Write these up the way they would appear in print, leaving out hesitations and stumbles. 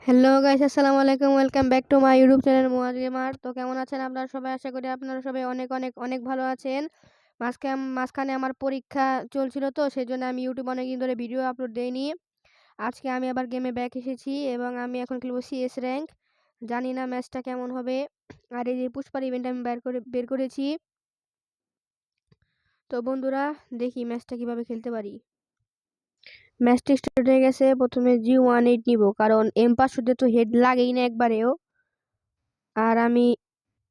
Hello guys, আসসালামু আলাইকুম। Welcome back to my YouTube channel Muaz gamer. তো কেমন আছেন আপনারা সবাই? আশা করি আপনারা সবাই অনেক অনেক অনেক ভালো আছেন। মাঝখানে আমার পরীক্ষা চলছিল, তো সেই জন্য আমি ইউটিউবে অনেকদিন ধরে ভিডিও আপলোড দেইনি। আজকে আমি আবার গেমে ব্যাক এসেছি এবং আমি এখন খেলবো সিএস র্যাঙ্ক। জানি না ম্যাচটা কেমন হবে। আর এই যে পুষ্পার ইভেন্ট আমি বের করেছি। তো বন্ধুরা, দেখি ম্যাচটা কিভাবে খেলতে পারি। ম্যাচটি স্টার্ট হয়ে গেছে। প্রথমে G18 নিব, কারণ M500 তো হেড লাগেই না একবারেও। আর আমি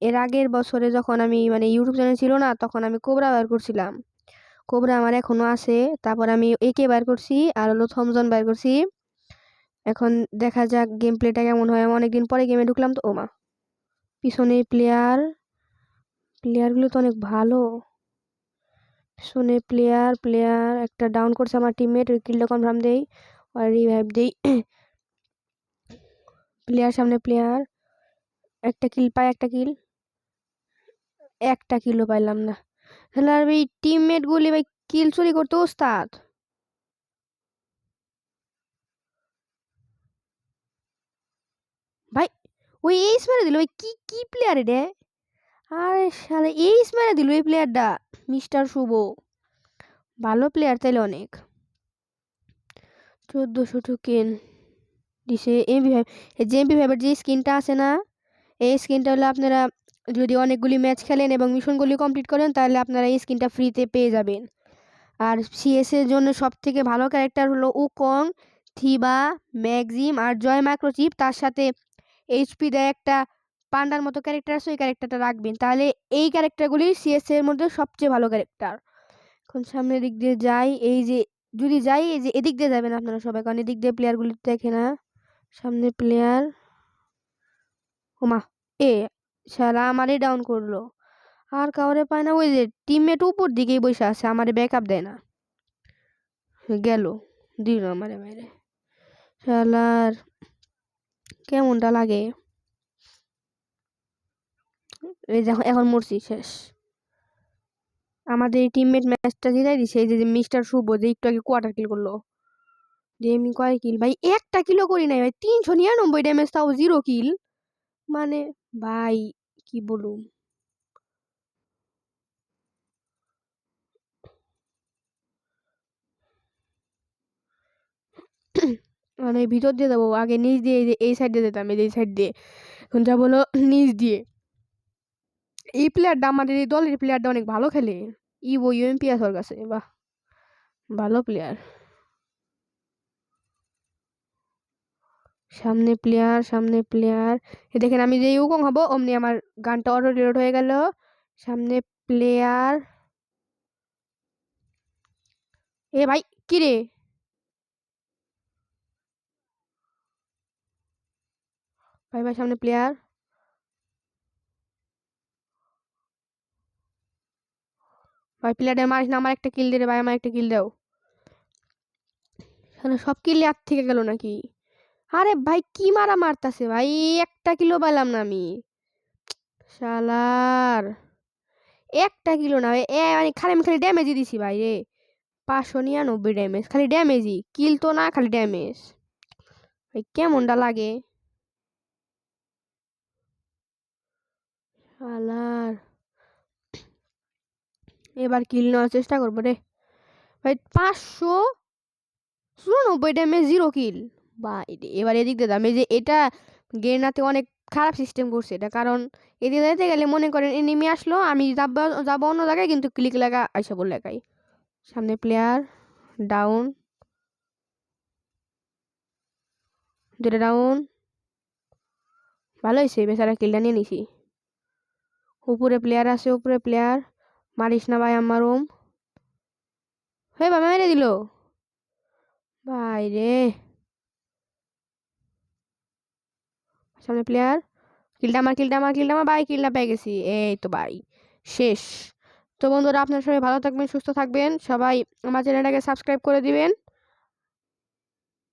এর আগের বছরে যখন আমি ইউটিউব চ্যানেল ছিল না, তখন আমি কোবরা বার করছিলাম। কোবরা আমার এখনো আছে। তারপর আমি একে বার করছি, আর হলো থমজন বার করছি। এখন দেখা যাক গেম প্লেটা কেমন হয়। আমি অনেকদিন পরে গেমে ঢুকলাম, তো ওমা, পিছনে প্লেয়ারগুলো তো অনেক ভালো। পিছনে প্লেয়ার একটা ডাউন করছে আমার টিমমেট। ওই কিলটা কনফার্ম দেই আর রিভাইভ দেই। সামনে প্লেয়ার, একটা কিল পায়, একটা কিলও পাইলাম না। তাহলে আর এই টিমমেট গুলি ভাই কিল চুরি করতে ওস্তাদ। ভাই ওই এইস মেরে দিল ভাই। কি কি প্লেয়ার রে? আরে শালা এইস মেরে দিল এই প্লেয়ারটা। মিস্টার শুভ ভালো প্লেয়ার তাইলে অনেক। 1400 টোকেন দিছে। MP5, যে MP5 যে স্কিনটা আছে না, এই স্কিনটা হলে আপনারা যদি অনেকগুলি ম্যাচ খেলেন এবং মিশনগুলি কমপ্লিট করেন, তাহলে আপনারা এই স্কিনটা ফ্রিতে পেয়ে যাবেন। আর সিএস এর জন্য সব থেকে ভালো ক্যারেক্টার হলো উকং, থিবা, ম্যাক্সিম আর জয় মাইক্রোচিপ। তার সাথে এইচপি দেয় একটা পান্ডার মতো ক্যারেক্টার আছে, ওই ক্যারেক্টারটা রাখবেন। তাহলে এই ক্যারেক্টারগুলি সিএস এর মধ্যে সবচেয়ে ভালো ক্যারেক্টার। এখন সামনের দিক দিয়ে যাই। এই যে যদি যাই, এই যে এদিক দিয়ে যাবেন আপনারা সবাই, কারণ এদিক দিয়ে প্লেয়ারগুলি দেখে না। সামনে প্লেয়ার, ওমা, এ সারা আমারই ডাউন করলো। আর কাউরে পায় না। ওই যে টিমমেট উপর দিকেই বসে আছে, আমারে ব্যাকআপ দেয় না। গেল, দিল আমারে বাইরে। শালার কেমনটা লাগে। এই যে এখন মরছি, শেষ। আমাদের টিমমেট ম্যাচটা জিতাই দিছে। এই যে মিস্টার শুভ যে একটু আগে কোয়ার্টার কিল করলো। যে আমি কয় কিল ভাই? একটা কিলও করি নাই ভাই। 399 ড্যামেজ, তাও 0 কিল। মানে ভাই কি বলুম। মানে ভিতর দিয়ে যাবো, আগে নিচ দিয়ে এই সাইড দিয়ে যেতাম, এই সাইড দিয়ে। এখন যা বলো নিচ দিয়ে। এই প্লেয়ারটা, আমাদের এই দলের প্লেয়ারটা অনেক ভালো খেলে। ইভো ইউএমপি আছে ওর কাছে, বাহ, ভালো প্লেয়ার। সামনে প্লেয়ার দেখেন, আমি যে ইউকং হব অমনি আমার গানটা অটো রিলোড হয়ে গেল। সামনে প্লেয়ার, এ ভাই কি রে? ভাই ভাই সামনে প্লেয়ার। ভাই প্লেয়ারটা মারিস না, আমার একটা কিল দে রে ভাই, আমার একটা কিল দাও। সব কিল আর থেকে গেল নাকি? আরে ভাই কি মারতাছে ভাই, একটা কিলো পেলাম না আমি। শালার একটা কিলো না ভাই, মানে খালি আমি খালি ড্যামেজই দিছি ভাই রে। 599 ড্যামেজ, খালি ড্যামেজই, কিল তো না, খালি ড্যামেজ। ভাই কেমনটা লাগে শালার। এবার কিল নেওয়ার চেষ্টা করবো রে ভাই। 599 ড্যামেজ, 0 কিল। বা এবার এদিক দিয়ে দাম। এই যে এটা গেরনাতে অনেক খারাপ সিস্টেম করছে এটা, কারণ এদিকে যেতে গেলে মনে করেন এনিমি আসলো, আমি যাবো অন্য জায়গায়, কিন্তু ক্লিক লাগা আইসা বলে লাগাই। সামনে প্লেয়ার ডাউন, দুটা ডাউন। ভালো হয়েছে, বেচারা কিলটা নিয়ে নিছি। উপরে প্লেয়ার আছে, উপরে প্লেয়ার। মারিস না ভাই আমার ওম। হে বাবা মেরে দিল ভাই রে। সামনে প্লেয়ার, কিলটা আমার ভাই, কিলটা পেয়ে গেছি। এই তো ভাই শেষ। তো বন্ধুরা, আপনার সবাই ভালো থাকবেন, সুস্থ থাকবেন। সবাই আমার চ্যানেলটাকে সাবস্ক্রাইব করে দিবেন।